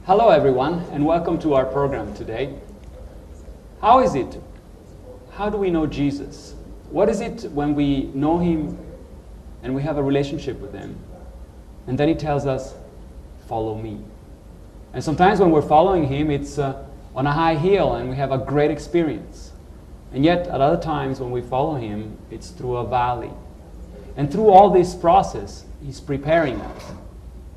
Hello everyone, and welcome to our program today. How is it? How do we know Jesus? What is it when we know Him and we have a relationship with Him? And then He tells us, follow me. And sometimes when we're following Him, it's on a high hill and we have a great experience. And yet at other times when we follow Him, it's through a valley. And through all this process, He's preparing us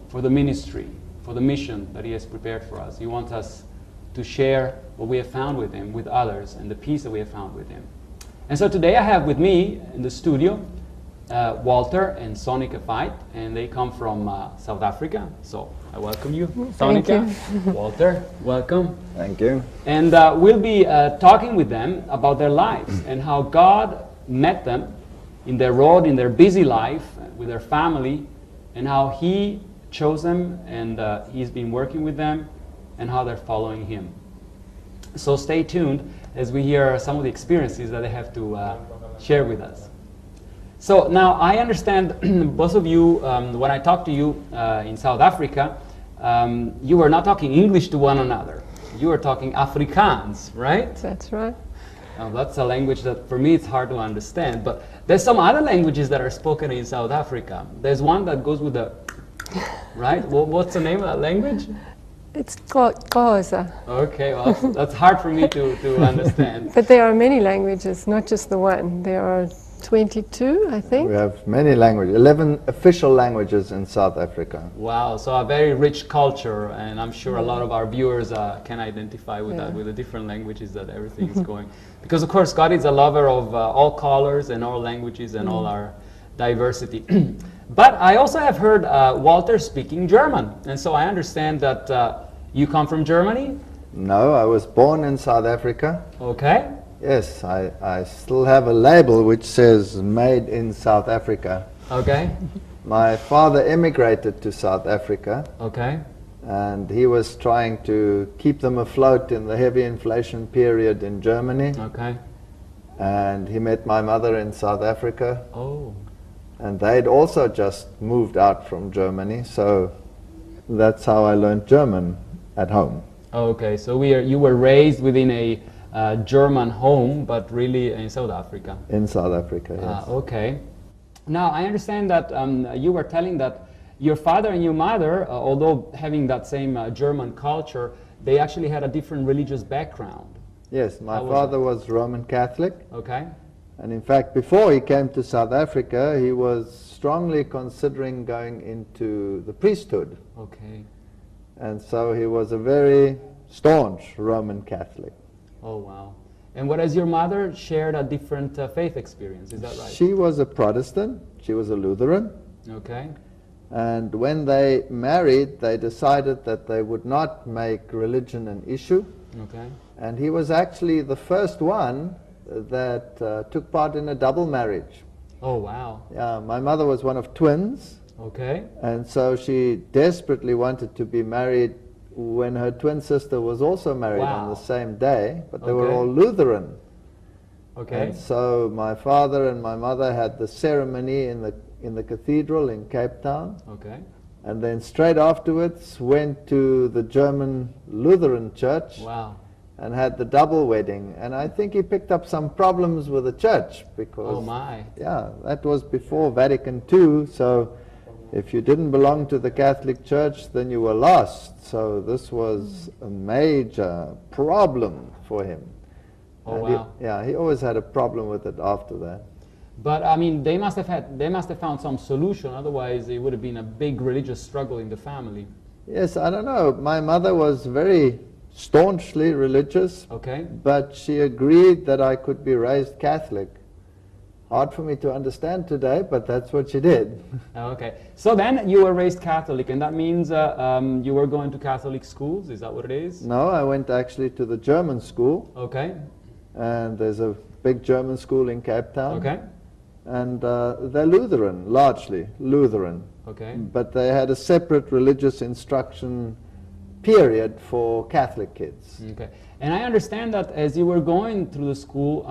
for the ministry, for the mission that He has prepared for us. He wants us to share what we have found with Him with others and the peace that we have found with Him. And so today I have with me in the studio Walter and Sonica Veith, and they come from South Africa. So I welcome you, Sonica. Thank you. Walter, welcome. Thank you. And we'll be talking with them about their lives and how God met them in their road, in their busy life, with their family, and how He chose them and He's been working with them and how they're following Him. So stay tuned as we hear some of the experiences that they have to share with us. So now I understand both of you, when I talked to you in South Africa, you were not talking English to one another. You were talking Afrikaans, right? That's right. Now, that's a language that for me it's hard to understand, but there's some other languages that are spoken in South Africa. There's one that goes with the, right? Well, what's the name of that language? It's Xhosa. Okay, well, that's hard for me to understand. But there are many languages, not just the one. There are 22, I think. We have many languages, 11 official languages in South Africa. Wow, so a very rich culture, and I'm sure a lot of our viewers can identify with that, with the different languages that everything is going. Because of course God is a lover of all colors and all languages and all our diversity. But I also have heard Walter speaking German, and so I understand that you come from Germany? No, I was born in South Africa. Okay. Yes, I still have a label which says made in South Africa. Okay. My father emigrated to South Africa. Okay. And he was trying to keep them afloat in the heavy inflation period in Germany. Okay. And he met my mother in South Africa. Oh. And they'd also just moved out from Germany, so that's how I learned German at home. Okay, so you were raised within a German home, but really in South Africa. In South Africa, yes. Okay. Now, I understand that you were telling that your father and your mother, although having that same German culture, they actually had a different religious background. Yes, my father was Roman Catholic. Okay. And in fact, before he came to South Africa, he was strongly considering going into the priesthood. Okay. And so he was a very staunch Roman Catholic. Oh, wow. And whereas your mother shared a different faith experience, is that right? She was a Protestant. She was a Lutheran. Okay. And when they married, they decided that they would not make religion an issue. Okay. And he was actually the first one that took part in a double marriage. Oh, wow. Yeah, my mother was one of twins. Okay. And so she desperately wanted to be married when her twin sister was also married on the same day, but they were all Lutheran. Okay. And so my father and my mother had the ceremony in the cathedral in Cape Town. Okay. And then straight afterwards went to the German Lutheran church. Wow. And had the double wedding. And I think he picked up some problems with the church because, oh my. Yeah, that was before Vatican II, so if you didn't belong to the Catholic Church, then you were lost. So this was a major problem for him. Oh, and wow. He always had a problem with it after that. But I mean, they must have found some solution, otherwise it would have been a big religious struggle in the family. Yes, I don't know. My mother was very staunchly religious, okay, but she agreed that I could be raised Catholic. Hard for me to understand today, but that's what she did. Okay, so then you were raised Catholic, and that means you were going to Catholic schools, is that what it is? No, I went actually to the German school. Okay. And there's a big German school in Cape Town. Okay. And they're Lutheran, largely Lutheran. Okay. But they had a separate religious instruction period for Catholic kids. Okay. And I understand that as you were going through the school,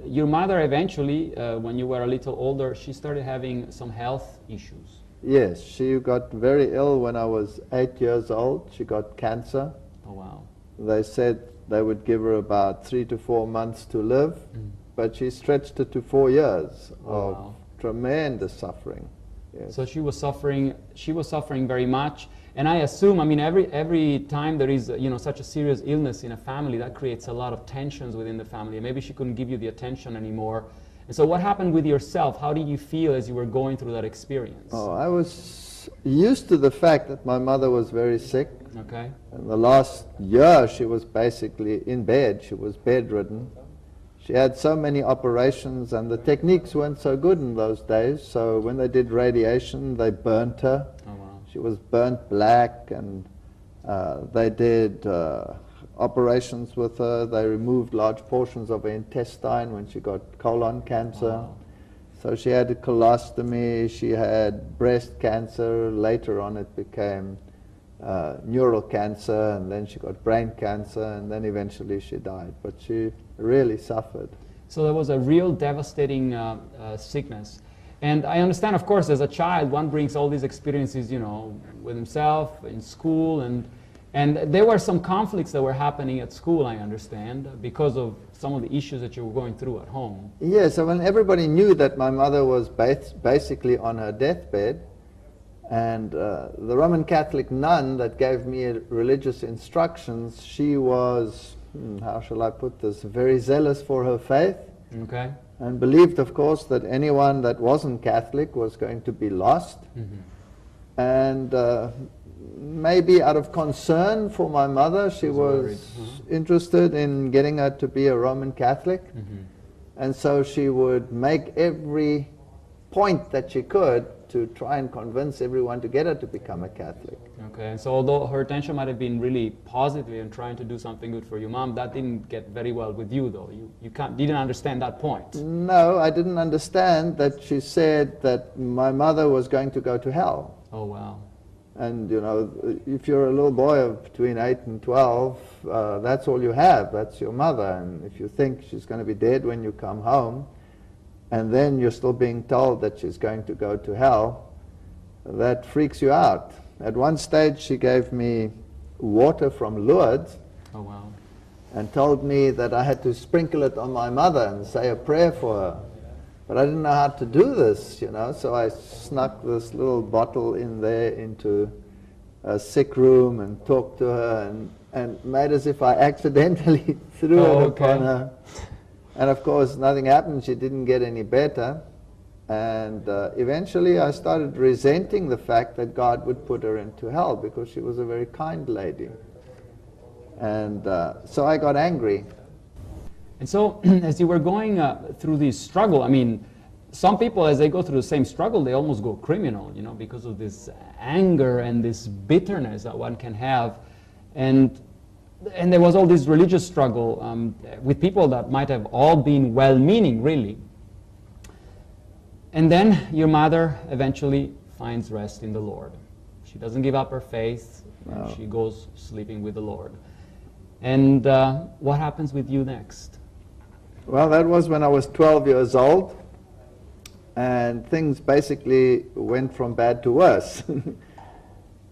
your mother eventually, when you were a little older, she started having some health issues. Yes, she got very ill when I was 8 years old. She got cancer. Oh, wow. They said they would give her about 3 to 4 months to live, but she stretched it to 4 years of Wow. tremendous suffering. Yes. So she was suffering very much. And I assume, I mean, every time there is, such a serious illness in a family, that creates a lot of tensions within the family. And maybe she couldn't give you the attention anymore. And so what happened with yourself? How did you feel as you were going through that experience? Oh, I was used to the fact that my mother was very sick. Okay. And the last year she was basically in bed. She was bedridden. She had so many operations, and the techniques weren't so good in those days. So when they did radiation, they burnt her. Oh, wow. She was burnt black, and they did operations with her. They removed large portions of her intestine when she got colon cancer. Wow. So she had a colostomy, she had breast cancer. Later on it became neural cancer, and then she got brain cancer, and then eventually she died. But she really suffered. So there was a real devastating sickness. And I understand, of course, as a child, one brings all these experiences, with himself, in school, and there were some conflicts that were happening at school, I understand, because of some of the issues that you were going through at home. Yes, I mean, everybody knew that my mother was basically on her deathbed, and the Roman Catholic nun that gave me religious instructions, she was, how shall I put this, very zealous for her faith. Okay. And believed, of course, that anyone that wasn't Catholic was going to be lost. Mm-hmm. And maybe out of concern for my mother, she was interested in getting her to be a Roman Catholic. Mm-hmm. And so she would make every point that she could to try and convince everyone to get her to become a Catholic. Okay, and so although her intention might have been really positive in trying to do something good for your mom, that didn't get very well with you, though. You didn't understand that point. No, I didn't understand that she said that my mother was going to go to hell. Oh, wow. And, if you're a little boy of between 8 and 12, that's all you have. That's your mother. And if you think she's going to be dead when you come home, and then you're still being told that she's going to go to hell, that freaks you out. At one stage, she gave me water from Lourdes. Oh, wow. And told me that I had to sprinkle it on my mother and say a prayer for her. But I didn't know how to do this, so I snuck this little bottle in there into a sick room and talked to her and made as if I accidentally threw it upon her. And of course, nothing happened. She didn't get any better. And eventually I started resenting the fact that God would put her into hell, because she was a very kind lady. And so I got angry. And so, as you were going through this struggle, I mean, some people, as they go through the same struggle, they almost go criminal, because of this anger and this bitterness that one can have. And there was all this religious struggle with people that might have all been well-meaning, really. And then your mother eventually finds rest in the Lord. She doesn't give up her faith. No. She goes sleeping with the Lord. And what happens with you next? Well, that was when I was 12 years old, and things basically went from bad to worse.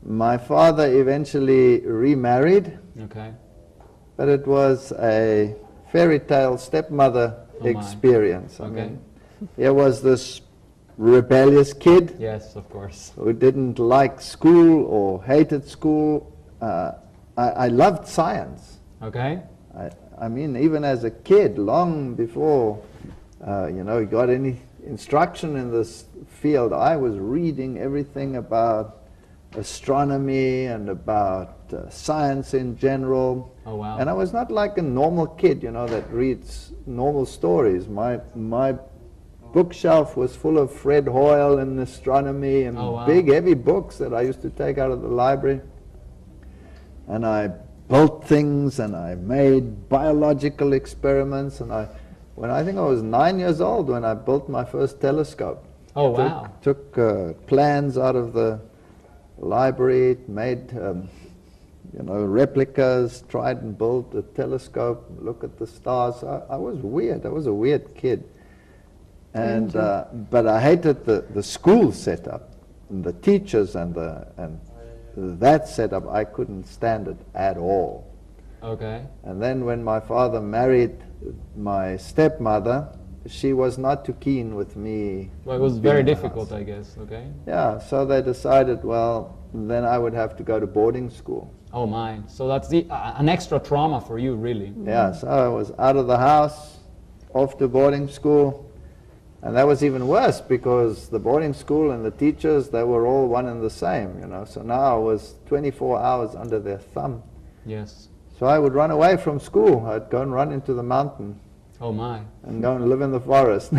My father eventually remarried, Okay. but it was a fairy tale stepmother experience. I mean, here was this rebellious kid. Yes, of course. Who didn't like school or hated school. I loved science. Okay. I mean, even as a kid, long before, you got any instruction in this field, I was reading everything about astronomy and about science in general. Oh, wow. And I was not like a normal kid, that reads normal stories. My bookshelf was full of Fred Hoyle and astronomy and big, heavy books that I used to take out of the library. And I built things, and I made biological experiments, and I think I was 9 years old when I built my first telescope. Oh, wow. Took plans out of the library, made replicas, tried and built a telescope, look at the stars. I was weird. I was a weird kid. And but I hated the school setup. the teachers and that setup, I couldn't stand it at all. Okay. And then when my father married my stepmother, she was not too keen with me. Well, it was being very in the difficult, house. I guess. Okay. Yeah, so they decided, well, then I would have to go to boarding school. Oh my! So that's an extra trauma for you, really. Yeah, so I was out of the house, off to boarding school, and that was even worse because the boarding school and the teachers, they were all one and the same, you know. So now I was 24 hours under their thumb. Yes. So I would run away from school. I'd go and run into the mountain Oh my! and go and live in the forest.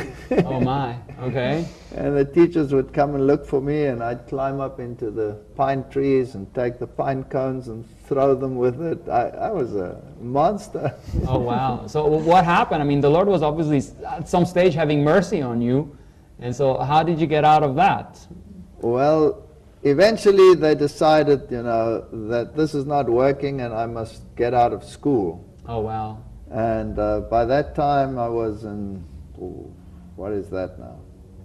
Oh my! Okay. And the teachers would come and look for me, and I'd climb up into the pine trees and take the pine cones and throw them with it. I was a monster. Oh wow! So what happened? I mean, the Lord was obviously at some stage having mercy on you, and so how did you get out of that? Well, eventually they decided, you know, that this is not working and I must get out of school. Oh wow! And by that time I was in, what is that now,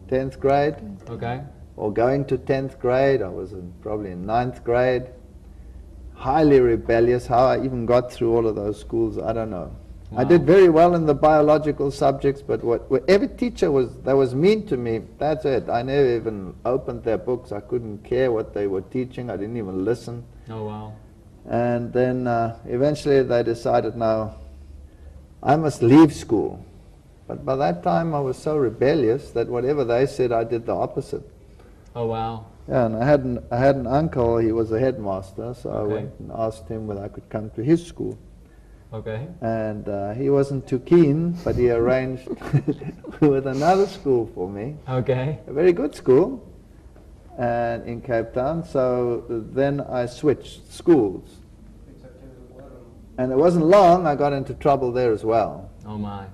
10th grade? Okay. Or going to 10th grade. I was probably in 9th grade. Highly rebellious. How I even got through all of those schools, I don't know. Wow. I did very well in the biological subjects, but every teacher that was mean to me, that's it. I never even opened their books. I couldn't care what they were teaching. I didn't even listen. Oh wow! And then eventually they decided, now I must leave school. But by that time I was so rebellious that whatever they said, I did the opposite. Oh wow! Yeah, and I had an uncle. He was a headmaster, so I Okay. went and asked him whether I could come to his school. Okay. And he wasn't too keen, but he arranged with another school for me, Okay. a very good school, and in Cape Town. So then I switched schools. And it wasn't long, I got into trouble there as well, Oh my!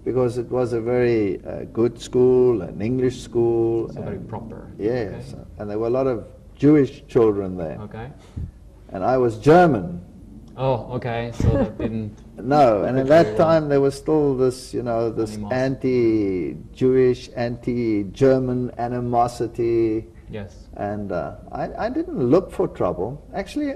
because it was a very good school, an English school. So very proper. Yes, Okay. and there were a lot of Jewish children there. Okay. And I was German. Oh, okay. So that didn't. No, and at Very that well. time there was still this, you know, this Animosity. anti-Jewish, anti-German animosity. Yes. And I didn't look for trouble. Actually,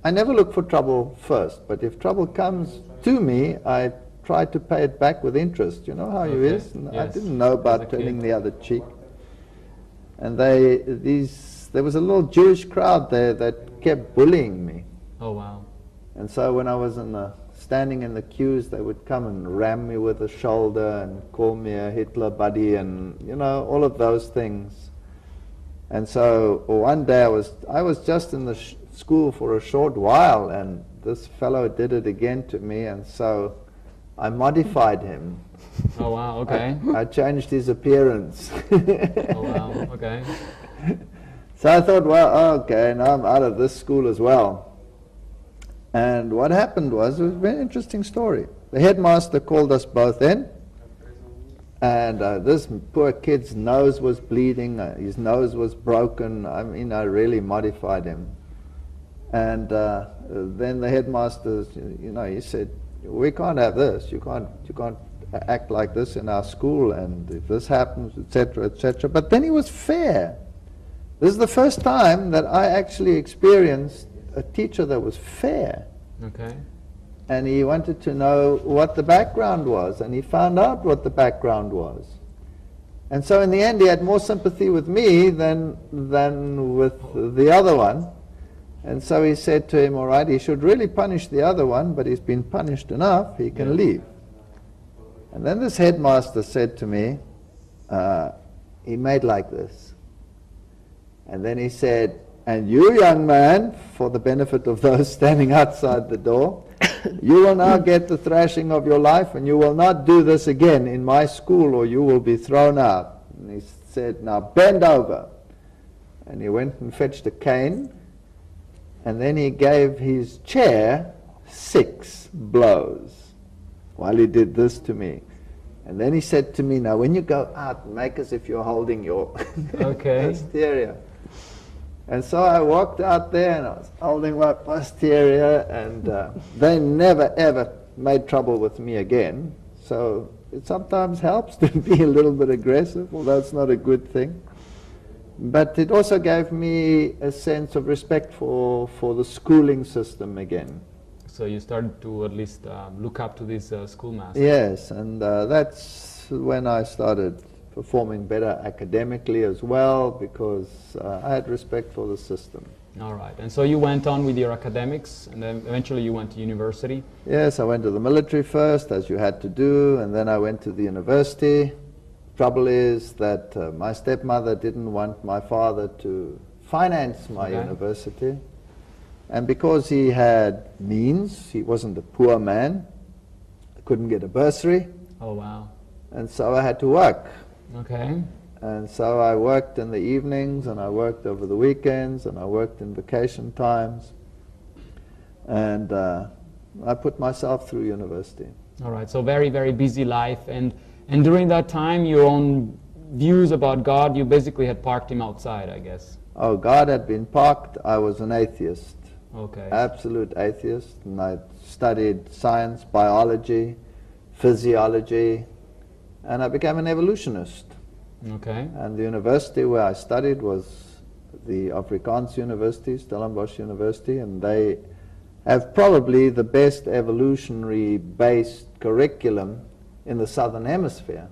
I never look for trouble first, but if trouble comes to me, I try to pay it back with interest. You know how you Okay. is? And I Yes. didn't know As a about kid. turning the other cheek. And there was a little Jewish crowd there that kept bullying me. Oh wow! And so when I was standing in the queues, they would come and ram me with a shoulder and call me a Hitler buddy and, you know, all of those things. And so one day I was just in the school for a short while, and this fellow did it again to me, and so I modified him. Oh wow! Okay. I changed his appearance. Oh wow! Okay. So I thought, well, okay, now I'm out of this school as well. And what happened was, it was a very interesting story. The headmaster called us both in, and this poor kid's nose was bleeding, his nose was broken. I mean, I really modified him. And then the headmaster, you know, he said, we can't have this. You can't act like this in our school, and if this happens, etc., etc. But then he was fair. This is the first time that I actually experienced a teacher that was fair. Okay. And he wanted to know what the background was, and he found out what the background was. And so in the end he had more sympathy with me than with the other one. And so he said to him, all right, he should really punish the other one, but he's been punished enough, he can leave. And then this headmaster said to me, he made like this. And then he said, and you, young man, for the benefit of those standing outside the door, you will now get the thrashing of your life, and you will not do this again in my school, or you will be thrown out. And he said, now bend over. And he went and fetched a cane, and then he gave his chair 6 blows while he did this to me. And then he said to me, now when you go out, make as if you're holding your Okay. posterior. And so I walked out there and I was holding my posterior, and they never ever made trouble with me again. So it sometimes helps to be a little bit aggressive, although it's not a good thing. But it also gave me a sense of respect for the schooling system again. So you started to at least look up to these schoolmasters. Yes, and that's when I started performing better academically as well, because I had respect for the system. All right, and so you went on with your academics, and then eventually you went to university. Yes, I went to the military first, as you had to do, and then I went to the university. Trouble is that my stepmother didn't want my father to finance my university, and because he had means, he wasn't a poor man, I couldn't get a bursary. Oh wow. And so I had to work. Okay. And so I worked in the evenings, and I worked over the weekends, and I worked in vacation times, and I put myself through university. All right, so very, very busy life, and during that time, your own views about God, you basically had parked him outside, I guess. Oh, God had been parked. I was an atheist. Okay. Absolute atheist, and I studied science, biology, physiology, and I became an evolutionist. Okay. And the university where I studied was the Afrikaans University, Stellenbosch University, and they have probably the best evolutionary-based curriculum in the Southern Hemisphere.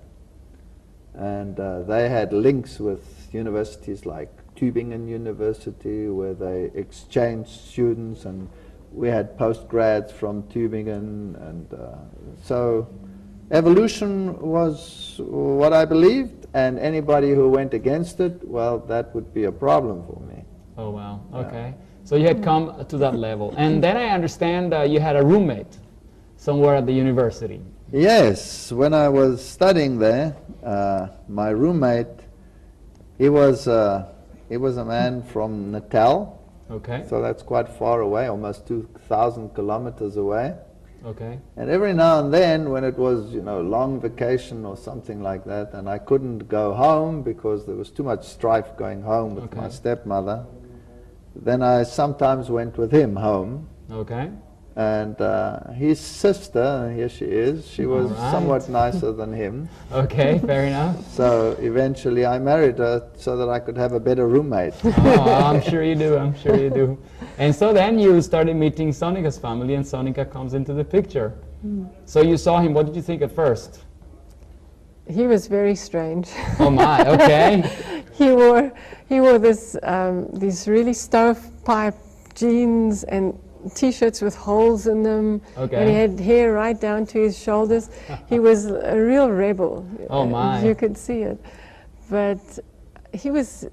And they had links with universities like Tübingen University, where they exchanged students, and we had postgrads from Tübingen, and so evolution was what I believed, and anybody who went against it, well, that would be a problem for me. Oh wow, okay. So you had come to that level. And then I understand you had a roommate somewhere at the university. Yes, when I was studying there, my roommate, he was a man from Natal. Okay. So that's quite far away, almost 2,000 kilometers away. Okay. And every now and then, when it was, you know, long vacation or something like that, and I couldn't go home because there was too much strife going home with my stepmother, then I sometimes went with him home. Okay. And his sister, here she is, she was somewhat nicer than him. Okay, fair enough. So eventually I married her so that I could have a better roommate. Oh, I'm sure you do, I'm sure you do. And so then you started meeting Sonica's family, and Sonica comes into the picture. So you saw him, what did you think at first? He was very strange. Oh my, okay. he wore this these really stovepipe jeans and T-shirts with holes in them, and he had hair right down to his shoulders. He was a real rebel. Oh my! You could see it, but he was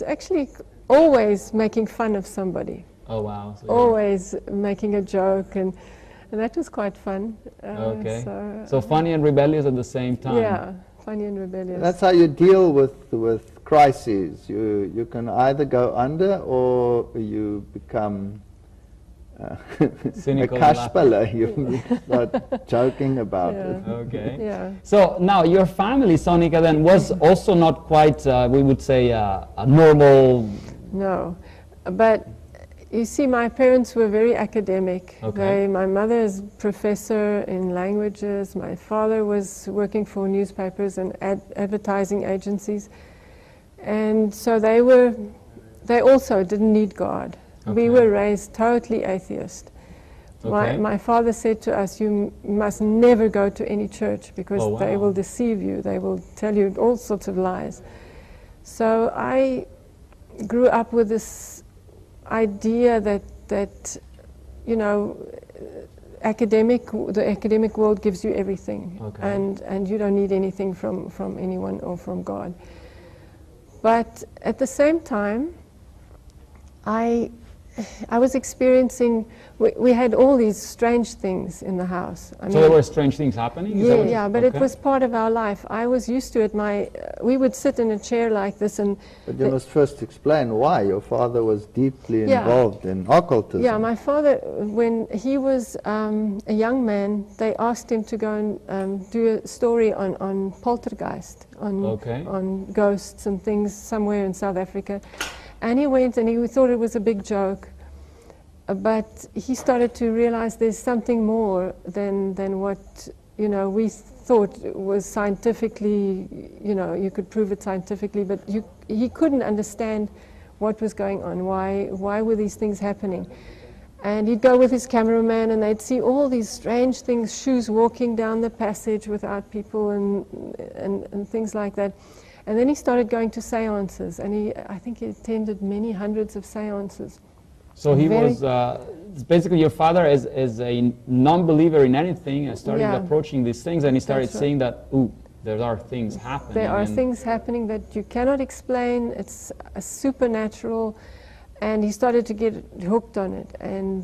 actually always making fun of somebody. Oh wow! So always making a joke, and that was quite fun. Okay. So funny and rebellious at the same time. Yeah, funny and rebellious. That's how you deal with crises. You can either go under, or you become a kasperle. You start joking about it. Okay. Yeah. So now your family, Sonica, then was also not quite, we would say, a normal. No, but you see, my parents were very academic. Okay. My mother is a professor in languages. My father was working for newspapers and advertising agencies. And so they also didn't need God. Okay. We were raised totally atheist. Okay. My father said to us, you must never go to any church because they will deceive you. They will tell you all sorts of lies. So I grew up with this idea that you know, the academic world gives you everything, and you don't need anything from anyone or from God. But at the same time, I was experiencing, we had all these strange things in the house. I mean, there were strange things happening? Yeah, but it was part of our life. I was used to it. We would sit in a chair like this and... But you must first explain why. Your father was deeply involved in occultism. Yeah, my father, when he was a young man, they asked him to go and do a story on poltergeist, on ghosts and things somewhere in South Africa. And he went and he thought it was a big joke, but he started to realize there's something more than what you know, we thought it was scientifically, you know, you could prove it scientifically, but he couldn't understand what was going on, why were these things happening. And he'd go with his cameraman and they'd see all these strange things, shoes walking down the passage without people and things like that. And then he started going to seances, and I think he attended many hundreds of seances. So he was, basically your father is a non-believer in anything and started approaching these things, and he started seeing that, ooh, there are things happening. There are things happening that you cannot explain, it's supernatural, and he started to get hooked on it. And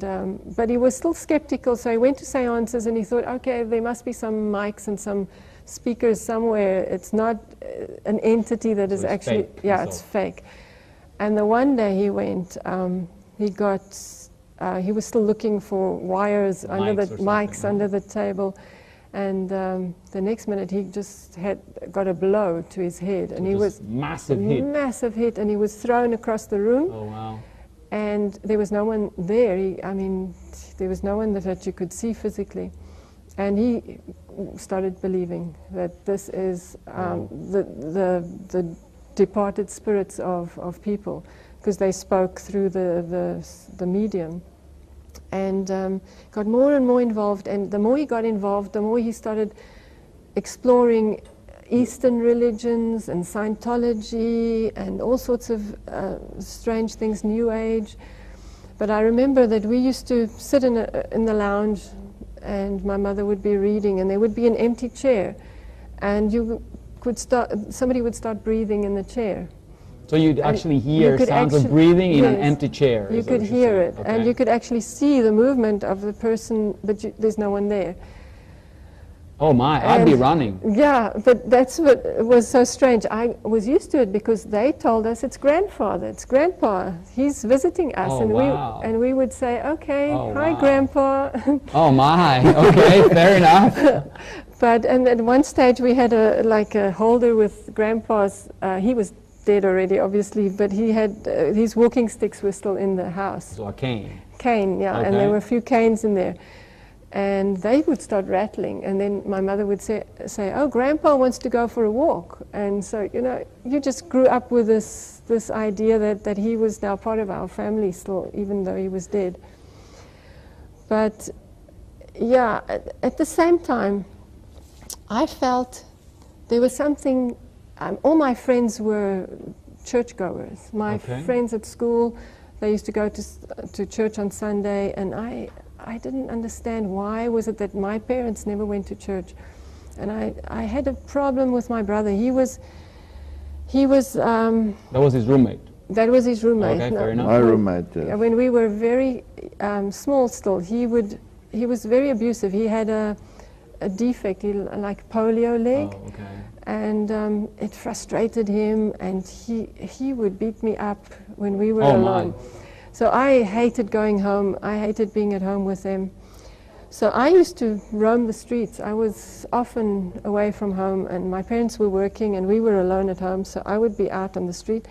but he was still skeptical, so he went to seances and he thought, okay, there must be some mics and some speakers somewhere. It's not an entity that is actually, it's fake. And the one day he went, he was still looking for wires under the mics under the table, and the next minute he just got a blow to his head, and he was massive hit, and he was thrown across the room. Oh wow! And there was no one there. There was no one that you could see physically, and he started believing that this is the departed spirits of people, because they spoke through the medium, and got more and more involved. And the more he got involved, the more he started exploring Eastern religions and Scientology and all sorts of strange things, New Age. But I remember that we used to sit in the lounge, and my mother would be reading, and there would be an empty chair, and somebody would start breathing in the chair. So you'd actually hear sounds of breathing in an empty chair. You could hear it, and you could actually see the movement of the person, but there's no one there. Oh my, I'd be running. Yeah, but that's what was so strange. I was used to it because they told us it's grandfather, it's grandpa, he's visiting us. And we would say, okay, hi grandpa. Oh my, okay, fair enough. And at one stage we had a holder with grandpa's, he was dead already obviously, but he had, his walking sticks were still in the house. So a cane. Cane, yeah, and there were a few canes in there. And they would start rattling, and then my mother would say, oh, grandpa wants to go for a walk. And so, you know, you just grew up with this idea that he was now part of our family still, even though he was dead. But yeah, at the same time, I felt there was something, all my friends were churchgoers. My friends at school, they used to go to church on Sunday, and I didn't understand why was it that my parents never went to church. And I had a problem with my brother. He was that was his roommate. That was his roommate. Okay, fair enough. My roommate, yes. When we were very small still, he was very abusive. He had a defect, like polio leg. Oh, okay. And it frustrated him, and he would beat me up when we were alone. So I hated going home. I hated being at home with them. So I used to roam the streets. I was often away from home, and my parents were working, and we were alone at home. So I would be out on the street,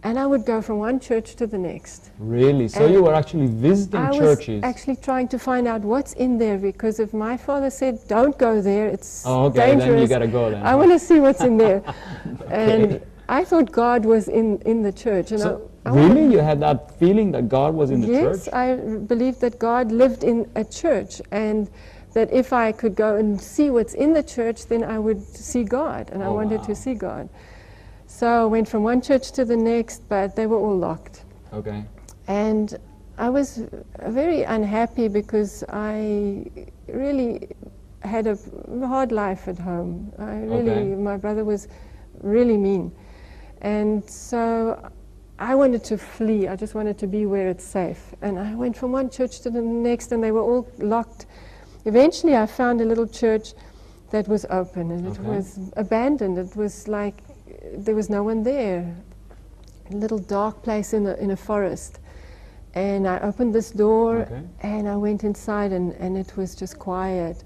and I would go from one church to the next. Really? So you were actually visiting churches? I was actually trying to find out what's in there, because if my father said, don't go there, it's dangerous. Then you gotta go then. I want to see what's in there. And I thought God was in the church. And really? You had that feeling that God was in the church? Yes, I believed that God lived in a church, and that if I could go and see what's in the church, then I would see God, and I wanted to see God. So I went from one church to the next, but they were all locked. Okay. And I was very unhappy because I really had a hard life at home. My brother was really mean. And so I wanted to flee. I just wanted to be where it's safe. And I went from one church to the next, and they were all locked. Eventually I found a little church that was open, and it was abandoned. It was like there was no one there. A little dark place in a forest. And I opened this door, and I went inside, and it was just quiet.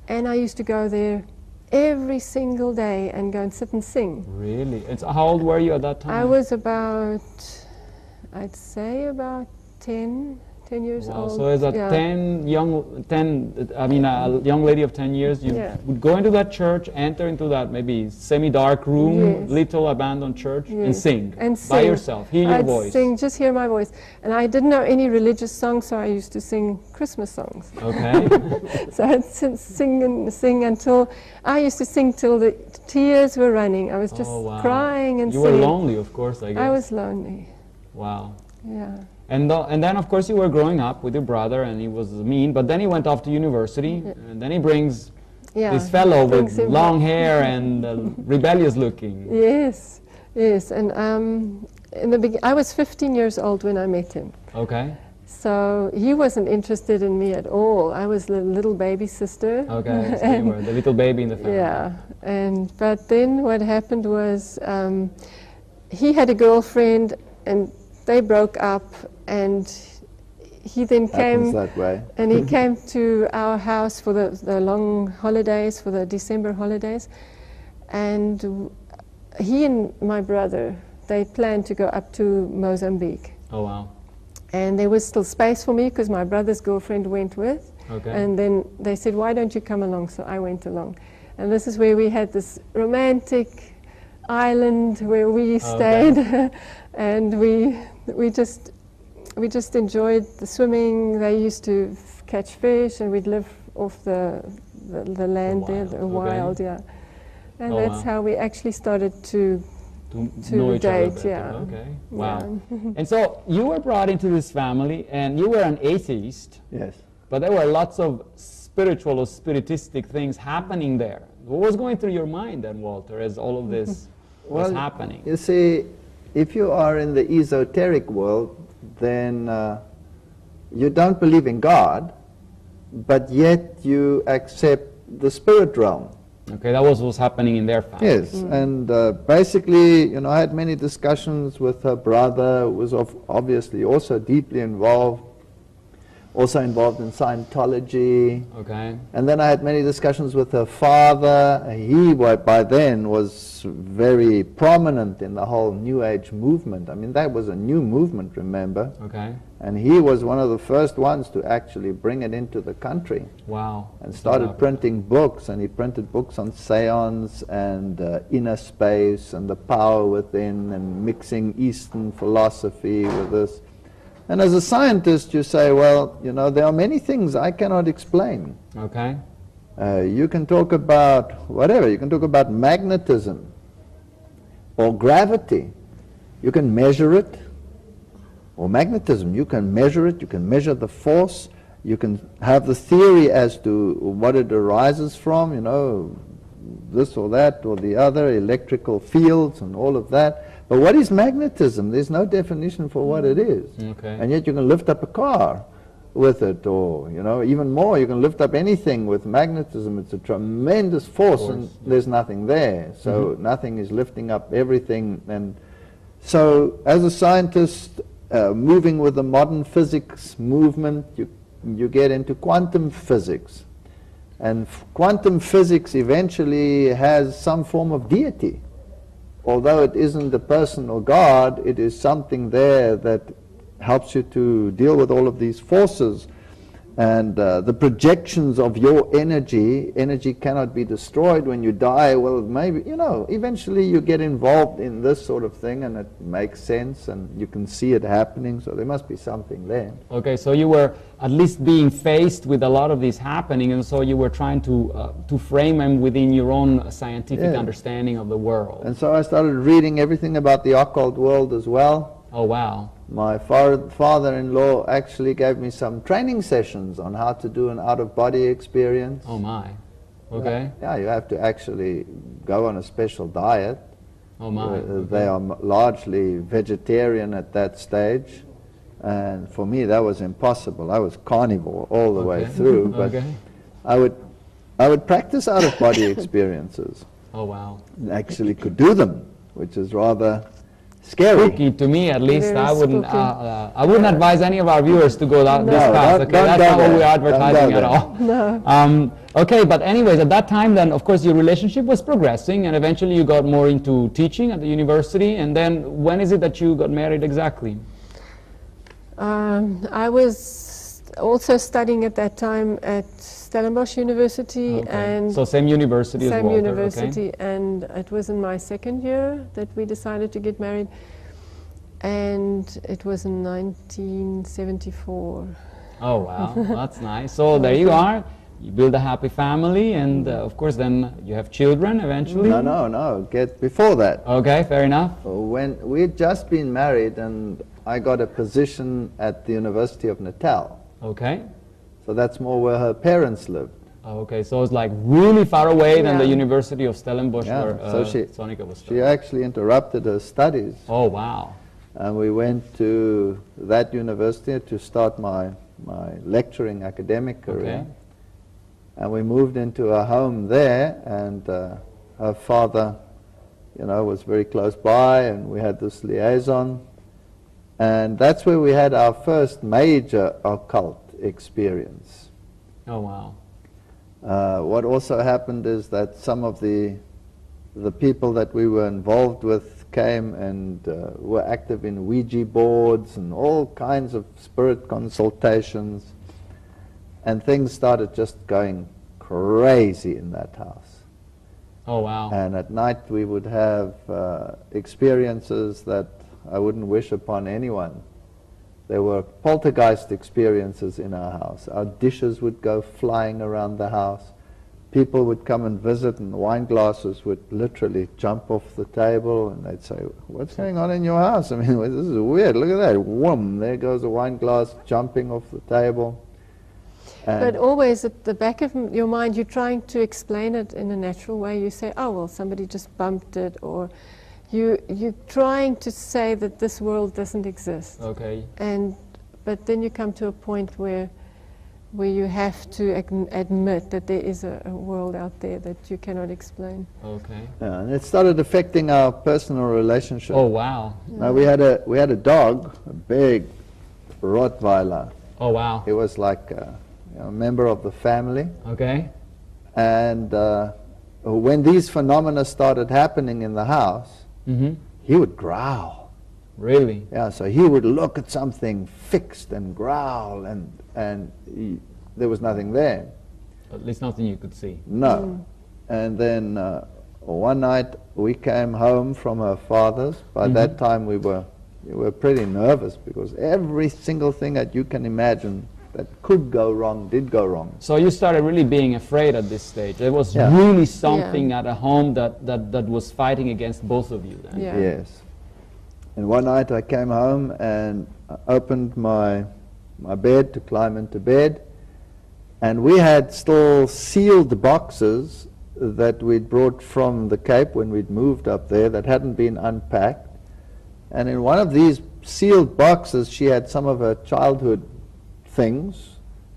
And I used to go there every single day and go and sit and sing. Really? How old were you at that time? I was about, I'd say about 10 10 years Wow, old. so as a a young lady of 10 years, you would go into that church, enter into that maybe semi-dark room, little abandoned church, and sing by yourself, hear your voice. Sing, just hear my voice. And I didn't know any religious songs, so I used to sing Christmas songs. Okay. So I'd sing and sing until, I used to sing till the tears were running. I was just crying and singing. You were lonely, of course, I guess. I was lonely. Wow. Yeah. And then, of course, you were growing up with your brother, and he was mean, but then he went off to university, and then he brings this fellow with long hair and rebellious looking. Yes, yes. And in the beginning, I was 15 years old when I met him. Okay. So he wasn't interested in me at all. I was the little baby sister. Okay, so you were the little baby in the family. Yeah, but then what happened was he had a girlfriend, and they broke up, and he then came that way. and he came to our house for the long holidays, for the December holidays, and he and my brother, they planned to go up to Mozambique. Oh wow. And there was still space for me because my brother's girlfriend went with. Okay. And then they said, why don't you come along? So I went along. And this is where we had this romantic island where we stayed. And we just enjoyed the swimming. They used to catch fish, and we'd live off the land there, the wild, yeah. And that's how we actually started to know each other date, better. Okay. Wow. And so you were brought into this family, and you were an atheist. Yes. But there were lots of spiritual or spiritistic things happening there. What was going through your mind then, Walter, as all of this was happening? You see, if you are in the esoteric world, then you don't believe in God, but yet you accept the spirit realm. Okay, that was what was happening in their family. Yes, and basically, you know, I had many discussions with her brother, who was obviously also deeply involved, also involved in Scientology. Okay. And then I had many discussions with her father. He, by then, was very prominent in the whole New Age movement. I mean, that was a new movement, remember? Okay. And he was one of the first ones to actually bring it into the country. Wow. And started printing books, and he printed books on seance and inner space and the power within, and mixing Eastern philosophy with this. And as a scientist, you say, well, you know, there are many things I cannot explain. Okay. You can talk about whatever. You can talk about magnetism or gravity. You can measure it. Or magnetism, you can measure it. You can measure the force. You can have the theory as to what it arises from, you know, this or that or the other, electrical fields and all of that. But what is magnetism? There's no definition for what it is. Okay. And yet you can lift up a car with it, or, you know, even more, you can lift up anything with magnetism. It's a tremendous force, and there's nothing there. So nothing is lifting up everything. And so as a scientist, moving with the modern physics movement, you get into quantum physics. And quantum physics eventually has some form of deity. Although it isn't a person or God, it is something there that helps you to deal with all of these forces. And the projections of your energy cannot be destroyed when you die. Well, maybe, you know, eventually you get involved in this sort of thing, and it makes sense, and you can see it happening, so there must be something there. Okay, so you were at least being faced with a lot of this happening, and so you were trying to frame them within your own scientific understanding of the world. And so I started reading everything about the occult world as well. Oh, wow. My father-in-law actually gave me some training sessions on how to do an out-of-body experience. Oh my, okay. Yeah, you have to actually go on a special diet. Oh my. They are largely vegetarian at that stage. And for me, that was impossible. I was carnivore all the way through. But I would practice out-of-body experiences. Oh wow. Actually could do them, which is rather scary. Spooky to me, at least. I wouldn't advise any of our viewers to go this path. Okay, that's not what we're advertising at all. No. Okay, but anyways, at that time, then of course your relationship was progressing, and eventually you got more into teaching at the university. And then when is it that you got married exactly? I was also studying at that time at Stellenbosch University, and so same university as same Walter, university, and it was in my second year that we decided to get married, and it was in 1974. Oh wow, that's nice. So there you are. You build a happy family, and of course then you have children eventually. No. Get before that. Okay, fair enough. When we'd just been married, and I got a position at the University of Natal. Okay. So that's more where her parents lived. Okay, so it's like really far away than the University of Stellenbosch where so Sonica was studying. She actually interrupted her studies. Oh wow. And we went to that university to start my lecturing academic career. Okay. And we moved into a home there, and her father, was very close by, and we had this liaison. And that's where we had our first major occult experience. Oh wow. What also happened is that some of the people that we were involved with came and were active in Ouija boards and all kinds of spirit consultations, and things started just going crazy in that house. Oh wow. And at night we would have experiences that I wouldn't wish upon anyone. There were poltergeist experiences in our house. Our dishes would go flying around the house. People would come and visit, and wine glasses would literally jump off the table, and they'd say, "What's going on in your house? I mean, this is weird. Look at that. Whoom, there goes a wine glass jumping off the table." But always at the back of your mind, you're trying to explain it in a natural way. You say, oh, well, somebody just bumped it, or you're trying to say that this world doesn't exist. Okay. But then you come to a point where you have to admit that there is a world out there that you cannot explain. Okay. Yeah, and it started affecting our personal relationship. Oh wow. Now we had a dog, a big Rottweiler. Oh wow. He was like a member of the family. Okay. And when these phenomena started happening in the house, he would growl. Really? Yeah, so he would look at something fixed and growl, and there was nothing there. At least nothing you could see. No. And then one night we came home from her father's. By that time we were pretty nervous, because every single thing that you can imagine that could go wrong did go wrong. So you started really being afraid at this stage. There was really something at a home that was fighting against both of you then. Yeah. Yes. And one night I came home and I opened my bed to climb into bed, and we had still sealed boxes that we'd brought from the Cape when we'd moved up there that hadn't been unpacked. And in one of these sealed boxes she had some of her childhood things,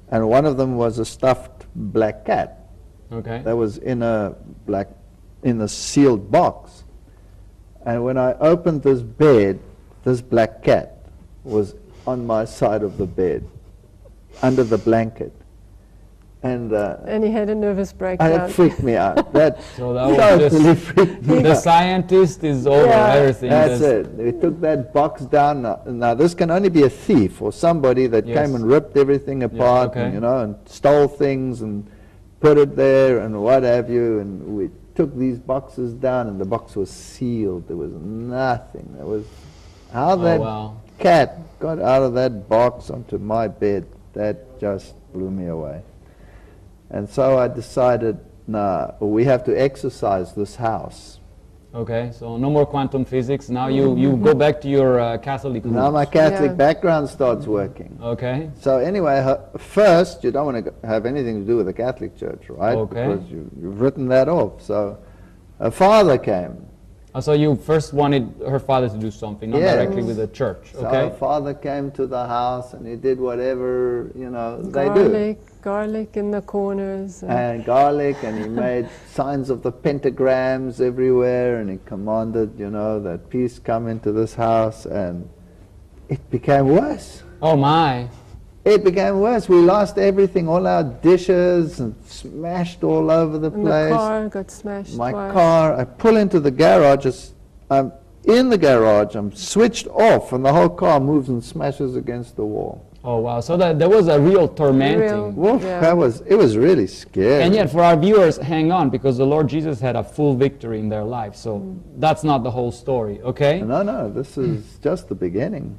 and one of them was a stuffed black cat. Okay. That was in the sealed box. And when I opened this bed, this black cat was on my side of the bed, under the blanket. And he had a nervous breakdown. That freaked me out. That So that was totally just, freaked me the out. scientist is over everything. That's it. We took that box down. Now this can only be a thief or somebody that came and ripped everything apart, and, and stole things and put it there and what have you. And we took these boxes down, and the box was sealed. There was nothing. There was how that cat got out of that box onto my bed. That just blew me away. And so I decided, nah, we have to exercise this house. Okay, so no more quantum physics. Now you go back to your Catholic roots. Now my Catholic background starts working. Okay. So anyway, first you don't want to have anything to do with the Catholic Church, right? Okay. Because you've written that off. So her father came. So you first wanted her father to do something, not directly with the church. So Okay. her father came to the house, and he did whatever, they do. Garlic in the corners. And garlic, and he made signs of the pentagrams everywhere, and he commanded, that peace come into this house, and it became worse. Oh my. It became worse. We lost everything, all our dishes, and smashed all over the place. The car got smashed My twice. car, I pull into the garage, I'm in the garage, I'm switched off, and the whole car moves and smashes against the wall. Oh wow! So there was a real tormenting. Woof, it was really scary. And yet, for our viewers, hang on, because the Lord Jesus had a full victory in their life. So that's not the whole story, okay? No, this is just the beginning.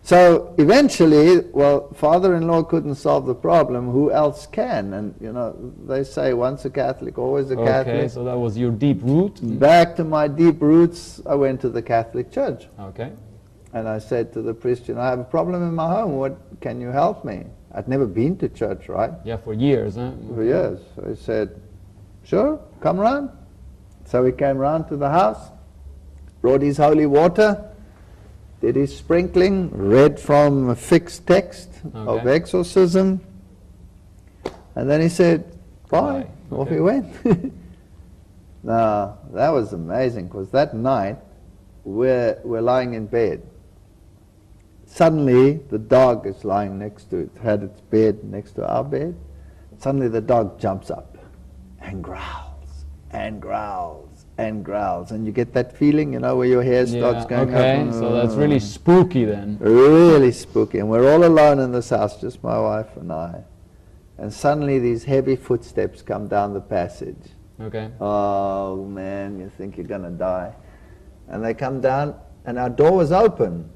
So eventually, well, father-in-law couldn't solve the problem. Who else can? And you know, they say once a Catholic, always a Catholic. Okay, so that was your deep root. Back to my deep roots, I went to the Catholic Church. Okay. And I said to the priest, you know, I have a problem in my home. What can you help me? I'd never been to church, right? Yeah, for years, huh? For years. So he said, sure, come round. So he came round to the house, brought his holy water, did his sprinkling, read from a fixed text of exorcism, and then he said, bye. Off he went. Now, that was amazing, because that night, we're lying in bed. Suddenly, the dog is lying next to it, had its bed next to our bed. Suddenly the dog jumps up and growls and growls and growls. And you get that feeling, you know, where your hair starts going up. Okay, so that's really spooky then. Really spooky. And we're all alone in this house, just my wife and I. And suddenly these heavy footsteps come down the passage. Okay. Oh man, you think you're going to die. And they come down, and our door was open.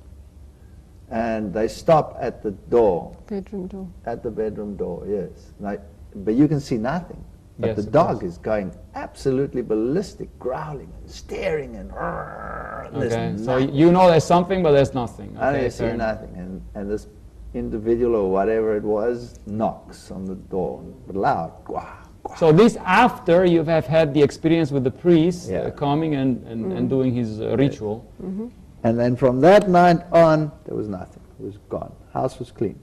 And they stop at the door. Bedroom door. At the bedroom door, yes. But you can see nothing. But the dog is going absolutely ballistic, growling and staring and okay, so you know there's something, but there's nothing. Okay, I see nothing. And this individual or whatever it was knocks on the door, loud. So this after you have had the experience with the priest coming and doing his ritual. Mm-hmm. And then from that night on, there was nothing. It was gone. House was clean.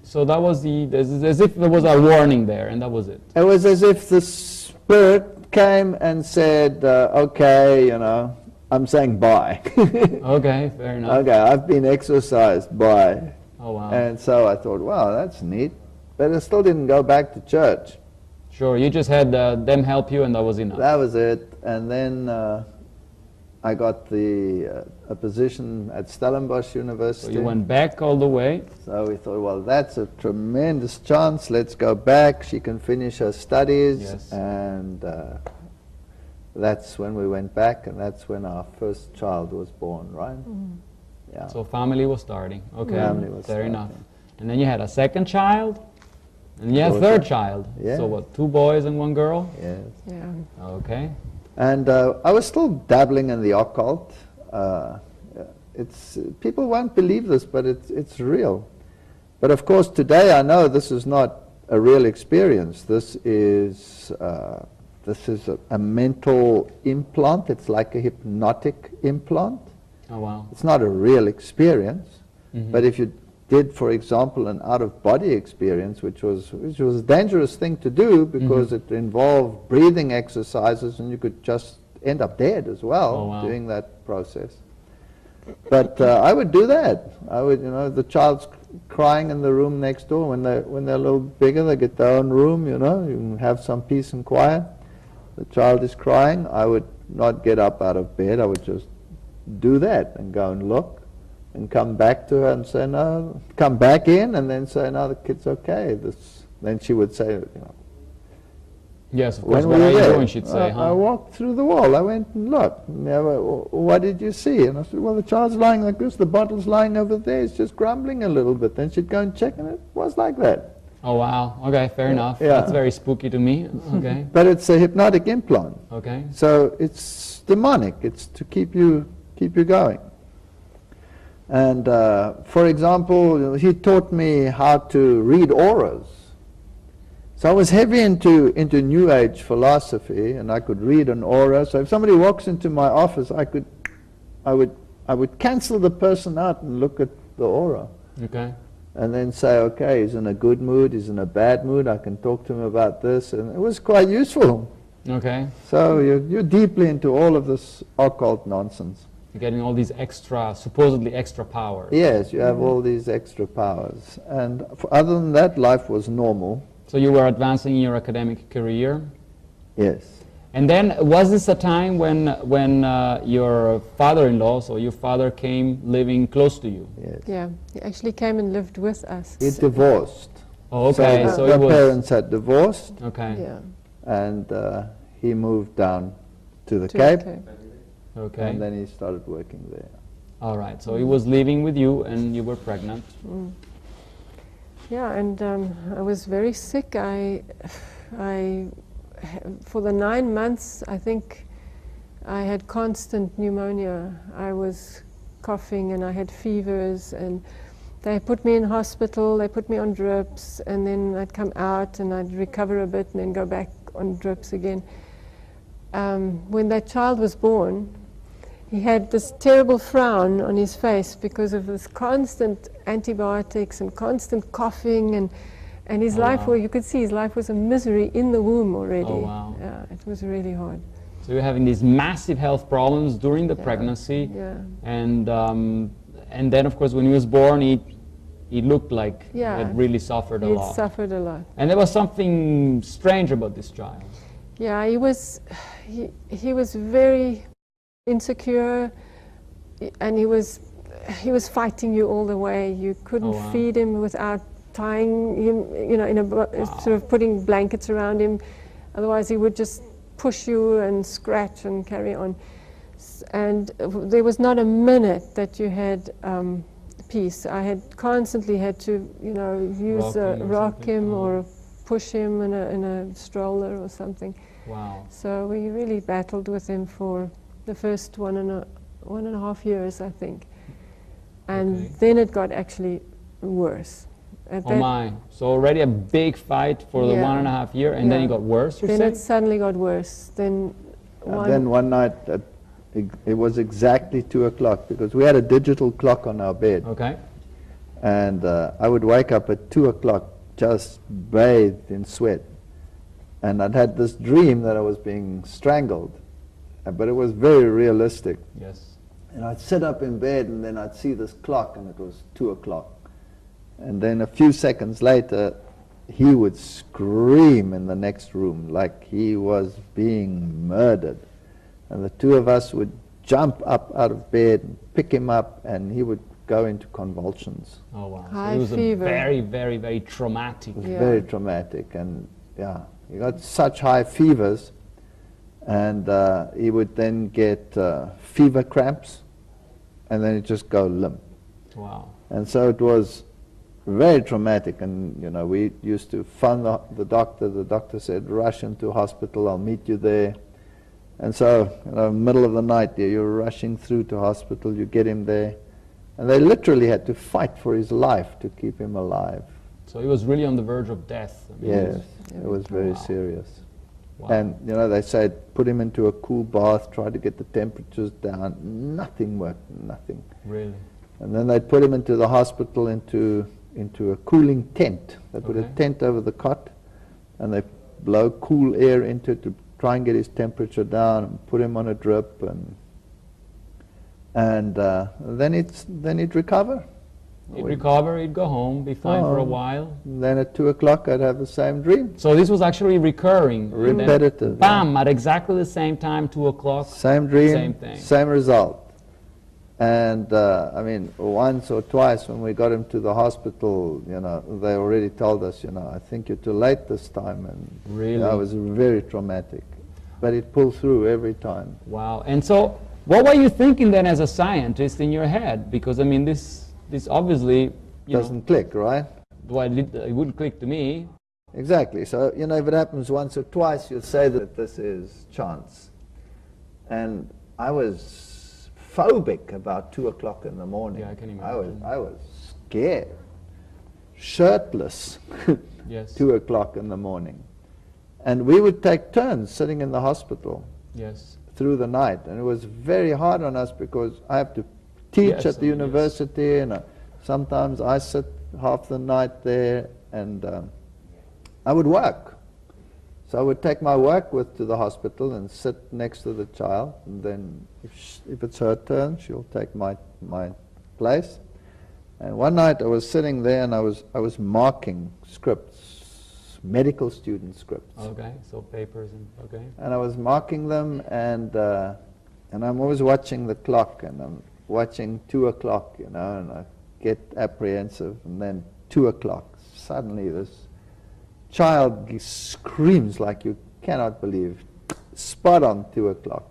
So that was as if there was a warning there, and that was it. It was as if the Spirit came and said, okay, you know, I'm saying bye. Okay, fair enough. Okay, I've been exorcised, bye. Oh, wow. And so I thought, wow, that's neat. But I still didn't go back to church. Sure, you just had them help you, and that was enough. That was it. And then I got a position at Stellenbosch University. So you went back all the way. So we thought, well, that's a tremendous chance. Let's go back. She can finish her studies. Yes. And that's when we went back, and that's when our first child was born, right? Mm. Yeah. So family was starting. Okay, family was fair starting. enough. And then you had a second child, and you had a third child. Yeah. So what, 2 boys and 1 girl? Yes. Yeah. Okay. And I was still dabbling in the occult. People won't believe this, but it's real. But of course, today I know this is not a real experience. This is a mental implant. It's like a hypnotic implant. Oh wow! It's not a real experience. Mm-hmm. But if you did, for example, an out-of-body experience, which was a dangerous thing to do because it involved breathing exercises, and you could just end up dead as well doing that process. But I would do that. I would, you know, the child's crying in the room next door. When they're a little bigger, they get their own room. You know, you can have some peace and quiet. The child is crying. I would not get up out of bed. I would just do that and go and look. And come back to her and say, no, come back in, and then say, no, the kid's okay. Then she would say, you know. Yes, of course, what are you doing, she'd say, I walked through the wall. I went and looked. What did you see? And I said, well, the child's lying like this. The bottle's lying over there. It's just grumbling a little bit. Then she'd go and check, and it was like that. Oh, wow. Okay, fair enough. Yeah. That's very spooky to me. Okay. But it's a hypnotic implant. Okay. So it's demonic. It's to keep you going. And for example, he taught me how to read auras. So I was heavy into New Age philosophy, and I could read an aura. So if somebody walks into my office, I would cancel the person out and look at the aura. Okay. And then say, okay, he's in a good mood, he's in a bad mood, I can talk to him about this, and it was quite useful. Okay. So you're deeply into all of this occult nonsense. You're getting all these supposedly extra powers. Yes, you have all these extra powers. And other than that, life was normal. So you were advancing in your academic career? Yes. And then, was this a time when your father-in-law, so your father, came living close to you? Yes. Yeah, he actually came and lived with us. He divorced. Oh, okay. So the parents had divorced. Okay. Yeah. And he moved down to the Cape. Okay. And then he started working there. All right. So he was living with you, and you were pregnant. Mm. Yeah, and I was very sick. For the 9 months, I think I had constant pneumonia. I was coughing and I had fevers, and they put me in hospital, they put me on drips, and then I'd come out and I'd recover a bit and then go back on drips again. When that child was born, he had this terrible frown on his face because of this constant antibiotics and constant coughing, and his life, well, you could see his life was a misery in the womb already. Oh, wow. Yeah, it was really hard. So you're having these massive health problems during the pregnancy, and then, of course, when he was born, he looked like he had really suffered a lot. He suffered a lot. And there was something strange about this child. Yeah, he was very insecure, and he was fighting you all the way. You couldn't feed him without tying him, you know, sort of putting blankets around him. Otherwise, he would just push you and scratch and carry on. And there was not a minute that you had peace. I had constantly had to, you know, rock him or push him in a stroller or something. Wow. So we really battled with him for the first 1.5 years, I think. And then it got actually worse. Oh my, so already a big fight for the 1.5 years, and then it got worse, you Then said? it suddenly got worse. Then one night, it was exactly 2 o'clock, because we had a digital clock on our bed. Okay. And I would wake up at 2 o'clock, just bathed in sweat. And I'd had this dream that I was being strangled, but it was very realistic. Yes. And I'd sit up in bed, and then I'd see this clock, and it was 2 o'clock. And then a few seconds later, he would scream in the next room like he was being murdered. And the two of us would jump up out of bed and pick him up, and he would go into convulsions. Oh wow. High so it was fever. a very, very, very traumatic. It was very traumatic, and he got such high fevers, and he would then get fever cramps, and then he'd just go limp. Wow. And so it was very traumatic, and you know, we used to phone the doctor. The doctor said, rush into hospital, I'll meet you there. And so, you know, middle of the night, you're rushing through to hospital, you get him there, and they literally had to fight for his life to keep him alive. So he was really on the verge of death. I mean, Yes, it was very serious. Wow. And you know, they said, put him into a cool bath, try to get the temperatures down. Nothing worked, nothing. Really? And then they'd put him into the hospital, into a cooling tent. They put a tent over the cot, and they blow cool air into it to try and get his temperature down, and put him on a drip, and then he'd recover. He'd recover, he'd go home, be fine for a while. Then at 2 o'clock I'd have the same dream. So this was actually recurring. Repetitive. Bam, at exactly the same time, 2 o'clock. Same dream, same thing. Same result. And I mean, once or twice when we got him to the hospital, you know, they already told us, you know, I think you're too late this time. And really? It was very traumatic. But it pulled through every time. Wow. And so what were you thinking then as a scientist in your head? Because, I mean, this obviously doesn't click, right? Well, it wouldn't click to me. Exactly. So, you know, if it happens once or twice, you'll say that this is chance. And I was phobic about 2 o'clock in the morning. Yeah, I can imagine. I was scared, shirtless, yes. 2 o'clock in the morning. And we would take turns sitting in the hospital yes. through the night. And it was very hard on us because I have to teach at the university, and sometimes I sit half the night there, and I would work. So I would take my work to the hospital and sit next to the child, and then if it's her turn, she'll take my place. And one night I was sitting there, and I was marking scripts, medical student scripts. Okay, so papers and, okay. And I was marking them, and I'm always watching the clock, and I'm watching 2 o'clock, you know, and I get apprehensive, and then 2 o'clock. Suddenly this child screams like you cannot believe, spot on 2 o'clock.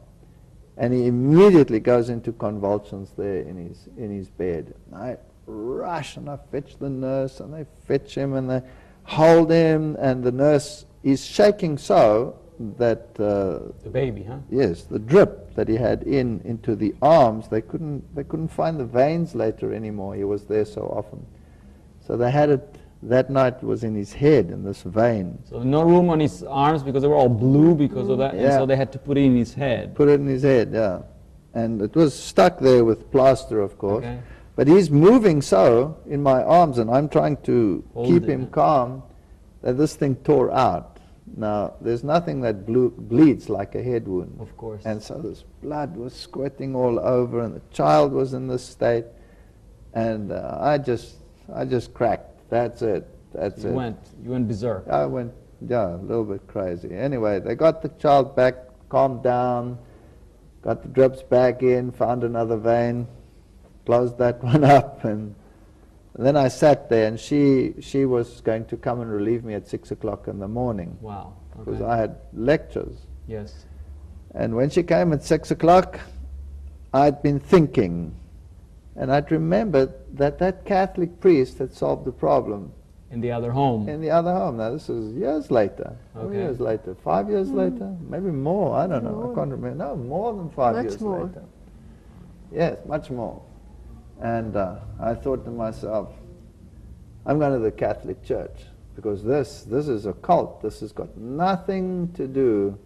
And he immediately goes into convulsions there in his bed. And I rush and I fetch the nurse, and they fetch him and they hold him, and the nurse is shaking so that the baby, huh? Yes, the drip that he had into the arms, they couldn't find the veins later anymore. He was there so often, so they had it that night. Was in his head, in this vein. So no room on his arms because they were all blue because of that, and so they had to put it in his head. Put it in his head, yeah, and it was stuck there with plaster, of course. Okay. But he's moving so in my arms, and I'm trying to keep him calm, that this thing tore out. Now, there's nothing that bleeds like a head wound. Of course. And so this blood was squirting all over, and the child was in this state, and I just cracked. That's it. That's it. You went berserk. I went, yeah, a little bit crazy. Anyway, they got the child back, calmed down, got the drips back in, found another vein, closed that one up, and then I sat there, and she was going to come and relieve me at 6 o'clock in the morning. Wow. Okay. Because I had lectures. Yes. And when she came at 6 o'clock, I'd been thinking, and I'd remembered that Catholic priest had solved the problem. In the other home. In the other home. Now, this is years later. Okay. Years later. 5 years later? Maybe more. I don't know. I can't remember. No, more than 5 years later. Yes, much more. And I thought to myself, I'm going to the Catholic Church, because this is a cult. This has got nothing to do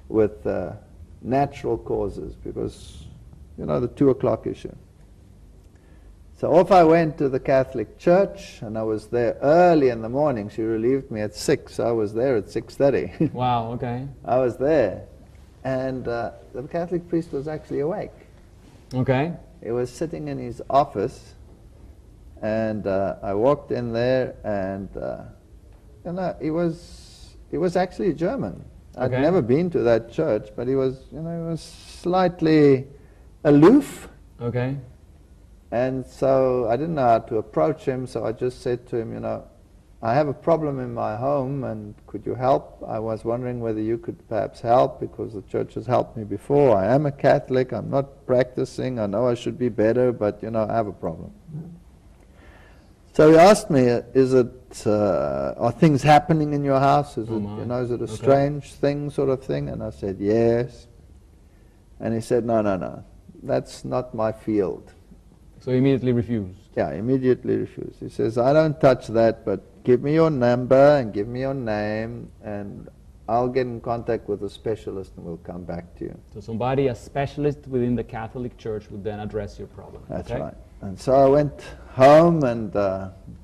with natural causes, because, you know, the 2 o'clock issue. So off I went to the Catholic Church, and I was there early in the morning. She relieved me at 6, so I was there at 6:30. Wow, okay. I was there. And the Catholic priest was actually awake. Okay. He was sitting in his office, and I walked in there, and you know, he was actually German. I'd never been to that church, but he was, you know, he was slightly aloof. Okay. And so I didn't know how to approach him, so I just said to him, you know, I have a problem in my home, and could you help? I was wondering whether you could perhaps help, because the church has helped me before. I am a Catholic, I'm not practicing, I know I should be better, but, you know, I have a problem. So he asked me, are things happening in your house? Is it a strange thing, sort of thing? And I said, yes. And he said, no, that's not my field. So he immediately refused? Yeah, immediately refused. He says, I don't touch that, but give me your number and give me your name, and I'll get in contact with a specialist and we'll come back to you. So somebody, a specialist within the Catholic Church, would then address your problem. That's right. And so I went home and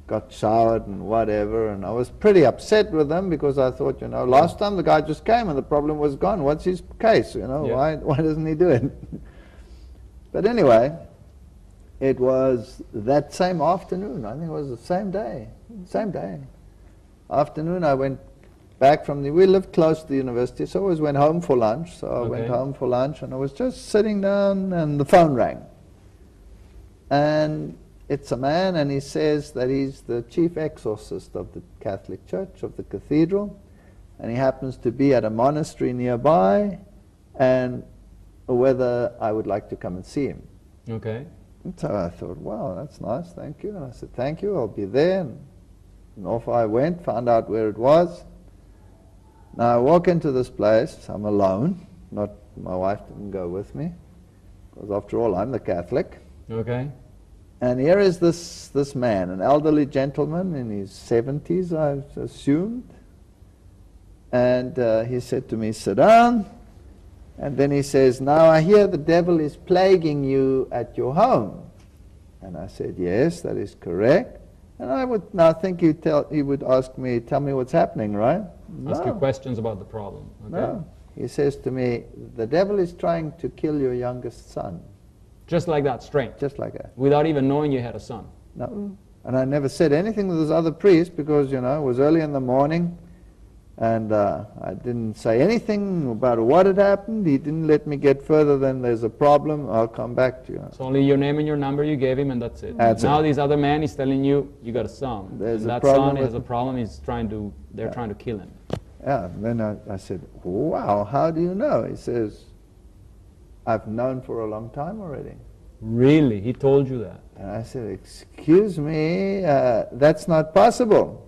got showered and whatever, and I was pretty upset with him, because I thought, you know, last time the guy just came and the problem was gone. What's his case? You know, why doesn't he do it? But anyway, it was that same afternoon. I think it was the same day. Afternoon, I went back from we lived close to the university, so I always went home for lunch. So I went home for lunch, and I was just sitting down, and the phone rang. And it's a man, and he says that he's the chief exorcist of the Catholic Church, of the cathedral, and he happens to be at a monastery nearby, and whether I would like to come and see him. Okay. And so I thought, wow, that's nice, thank you. And I said, thank you, I'll be there. And off I went, found out where it was. Now I walk into this place, I'm alone, my wife didn't go with me, because after all, I'm the Catholic. Okay. And here is this man, an elderly gentleman in his 70s, I assumed. And he said to me, sit down. And then he says, now I hear the devil is plaguing you at your home. And I said, yes, that is correct. And I would now think he would ask me, tell me what's happening, right? Ask you questions about the problem. Okay. No. He says to me, the devil is trying to kill your youngest son. Just like that, straight? Just like that. Without even knowing you had a son? No. And I never said anything to this other priest because, you know, it was early in the morning, and I didn't say anything about what had happened. He didn't let me get further than there's a problem, I'll come back to you. So only your name and your number you gave him, and that's it. Now this other man is telling you, you got a son. There's and a that problem son has a problem, they're trying to kill him. Yeah, and then I said, wow, how do you know? He says, I've known for a long time already. Really? He told you that? And I said, excuse me, that's not possible.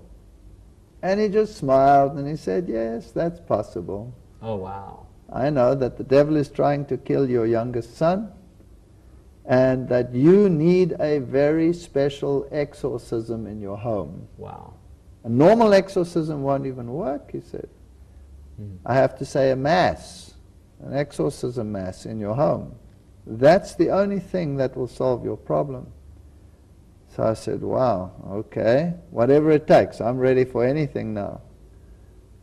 And he just smiled and he said, yes, that's possible. Oh, wow. I know that the devil is trying to kill your youngest son, and that you need a very special exorcism in your home. Wow. A normal exorcism won't even work, he said. I have to say a mass, an exorcism mass in your home. That's the only thing that will solve your problem. So I said, wow, okay, whatever it takes, I'm ready for anything now.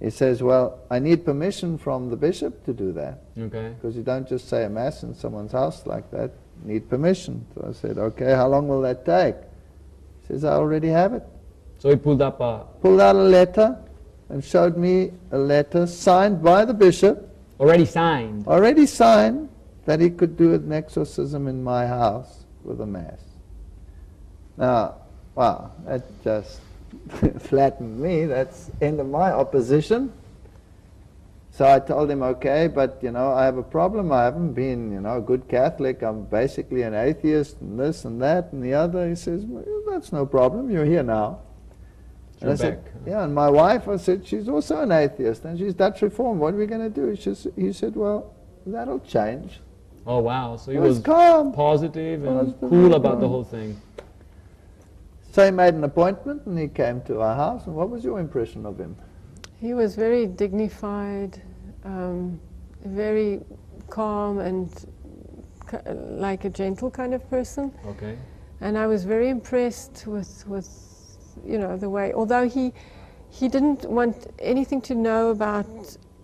He says, well, I need permission from the bishop to do that. Okay. Because you don't just say a mass in someone's house like that, you need permission. So I said, okay, how long will that take? He says, I already have it. So he pulled out a letter and showed me a letter signed by the bishop. Already signed? Already signed, that he could do an exorcism in my house with a mass. Now, wow, that just flattened me. That's the end of my opposition. So I told him, okay, but, you know, I have a problem. I haven't been, you know, a good Catholic. I'm basically an atheist and this and that and the other. He says, well, that's no problem. You're here now. And I said, yeah, and my wife, I said, she's also an atheist and she's Dutch Reformed. What are we going to do? He said, well, that'll change. Oh, wow. So he was calm, positive and cool about the whole thing. So he made an appointment and he came to our house. And what was your impression of him? He was very dignified, very calm and like a gentle kind of person. Okay. And I was very impressed with you know, the way, although he didn't want anything to know about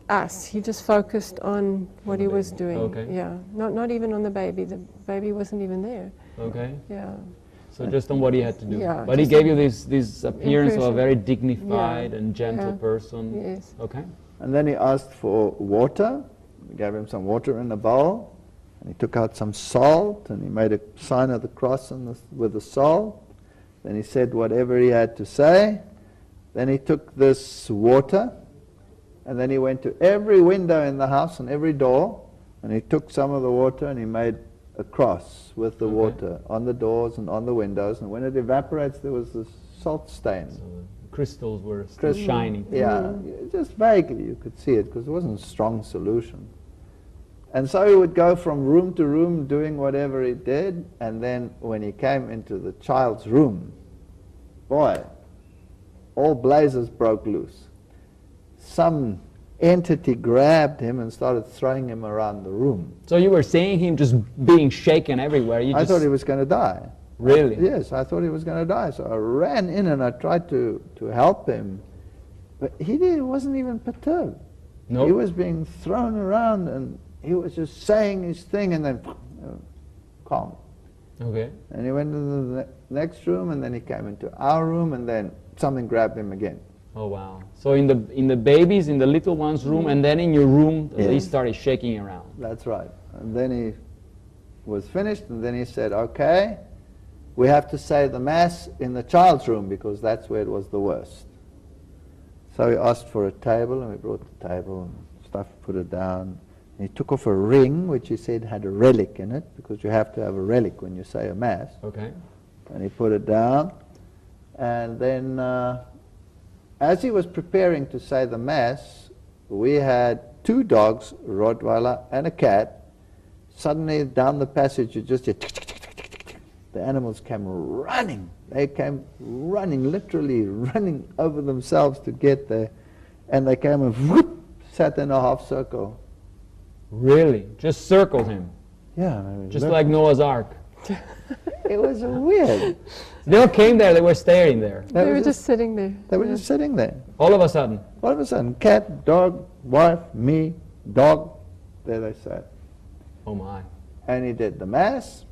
us. He just focused on what he was doing. Okay. Yeah, not even on the baby. The baby wasn't even there. Okay. Yeah. So just on what he had to do. Yeah, but he gave you this appearance of a very dignified and gentle person. Yes. Okay. And then he asked for water. We gave him some water in a bowl. And he took out some salt and he made a sign of the cross with the salt. Then he said whatever he had to say. Then he took this water and then he went to every window in the house and every door and he took some of the water and he made a cross with the water on the doors and on the windows, and when it evaporates there was this salt stain. So the crystals were still shining. Yeah, just vaguely you could see it because it wasn't a strong solution. And so he would go from room to room doing whatever he did, and then when he came into the child's room, boy, all blazes broke loose. Some entity grabbed him and started throwing him around the room. So you were seeing him just being shaken everywhere. I thought he was going to die. Really? Yes, I thought he was going to die. So I ran in and I tried to help him. But he wasn't even perturbed. Nope. He was being thrown around and he was just saying his thing and then calm. Okay. And he went to the next room and then he came into our room and then something grabbed him again. Oh, wow. So in the babies, in the little one's room, and then in your room, he started shaking around. That's right. And then he was finished, and then he said, okay, we have to say the Mass in the child's room, because that's where it was the worst. So he asked for a table, and we brought the table and stuff, put it down. And he took off a ring, which he said had a relic in it, because you have to have a relic when you say a Mass. Okay. And he put it down, and then as he was preparing to say the Mass, we had 2 dogs, a Rottweiler and a cat. Suddenly down the passage you just hear tick, tick, tick, tick, tick, tick. The animals came running. They came running, literally running over themselves to get there. And they came and whoop, sat in a half circle. Really? Just circled him? Yeah. Just like Noah's Ark? It was weird. They all came there, they were staring there. They were just sitting there. They were just sitting there. All of a sudden? All of a sudden, cat, dog, wife, me, dog, there they sat. Oh my. And he did the Mass,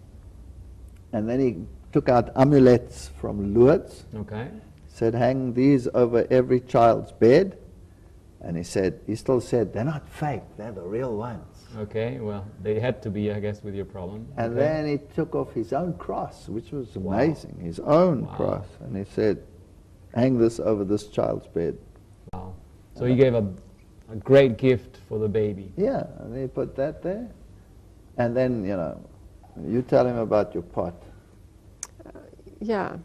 and then he took out amulets from Lourdes. Okay. Said, hang these over every child's bed. And he still said, they're not fake, they're the real ones. Okay, well, they had to be, I guess, with your problem. And okay. then he took off his own cross, which was amazing, his own cross. And he said, hang this over this child's bed. Wow. So he gave a great gift for the baby. Yeah, and he put that there. And then, you tell him about your pot. Yeah.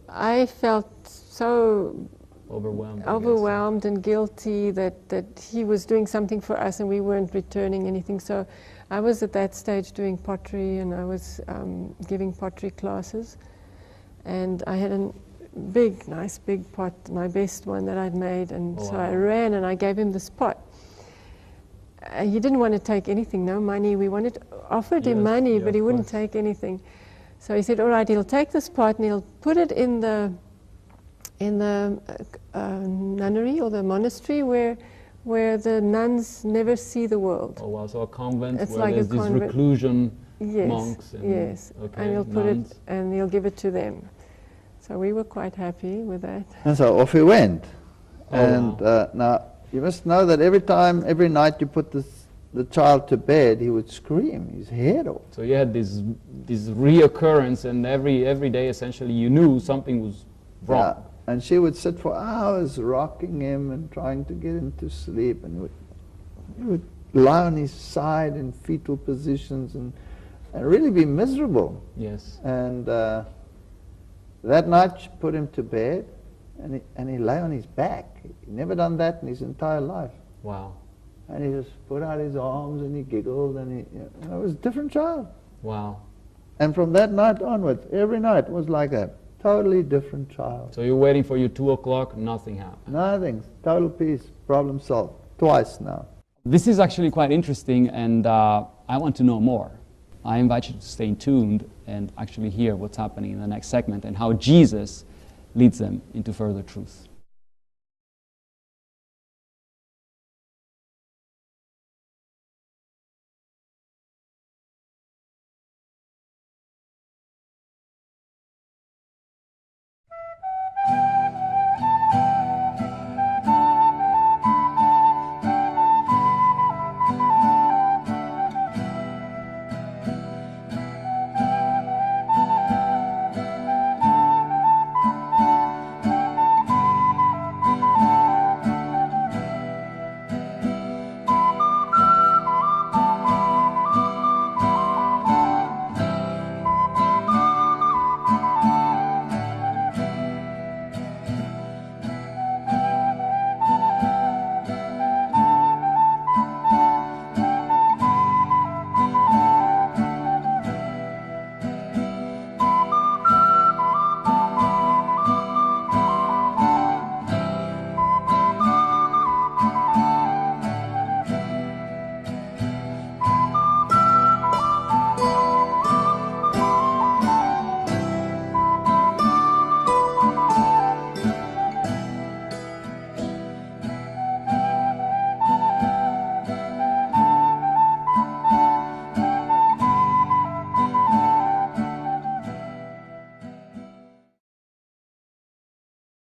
I felt so overwhelmed and guilty that he was doing something for us and we weren't returning anything. So I was at that stage doing pottery, and I was giving pottery classes. And I had a nice big pot, my best one that I'd made. And so I ran and I gave him this pot. He didn't want to take anything, no money. We offered him money, but he wouldn't take anything. So he said, all right, he'll take this pot and he'll put it in the nunnery or the monastery where the nuns never see the world. Oh wow, so a convent it's where like there's these reclusion monks. Yes, and he'll put it and he'll give it to them. So we were quite happy with that. And so off he went. Now, you must know that every night you put the child to bed, he would scream his head off. So you had this reoccurrence, and every day essentially you knew something was wrong. Yeah. And she would sit for hours rocking him and trying to get him to sleep, and he would lie on his side in fetal positions and really be miserable. Yes. And that night she put him to bed, and he lay on his back. He'd never done that in his entire life. Wow. And he just put out his arms and he giggled, and it was a different child. Wow. And from that night onwards, every night was like that. Totally different child. So you're waiting for your 2 o'clock, nothing happened. Nothing. Total peace. Problem solved. Twice now. This is actually quite interesting, and I want to know more. I invite you to stay tuned and actually hear what's happening in the next segment and how Jesus leads them into further truth.